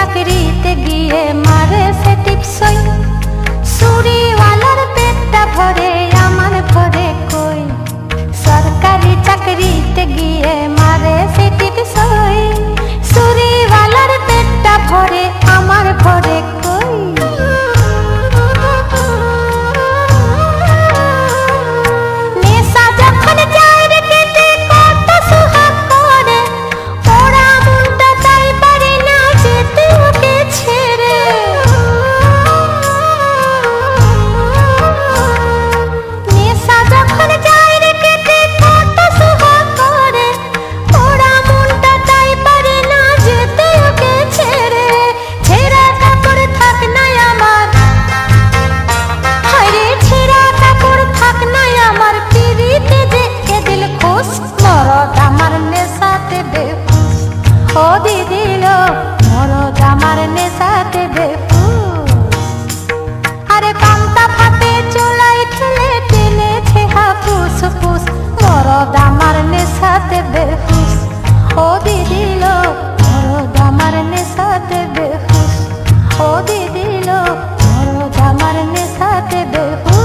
চাকরিতে গিয়ে মারে সে টিপসই, চুরিওয়ালার পেটটা ভরে আমার ভরে কই। সরকারি চাকরিতে গিয়ে মারে সে টিপসই, চুরিওয়ালার পেটটা ভরে আমার ভরে কই। নেশা যখন যায় রে পেটে কত সুহাগ করে, ওরা মনটা তাই পারে না যেতে ওকে ছেড়ে। নেশা যখন যায় রে পেটে কত সুহাগ করে, ওরা মনটা তাই পারে না যেতে ওকে ছেড়ে। ছেঁড়া কাপড় থাক নাই আমার, হায়রে ছেঁড়া কাপড় থাক নাই আমার, পিরিতে যে কে দিল খুশ, মরদ আমার নেশাতে বেহুশ। ও দিদিল মরদ আমার নেশাতে বেহুশ। আরে পান্তা ভাতে চুলাই ঠেলে টেনেছে হাপুস পুস, মরদ আমার নেশাতে বেহুশ। ও দিদিল মরদ আমার নেশাতে বেহুশ। ও দিদিল মরদ আমার নেশাতে বেহুশ।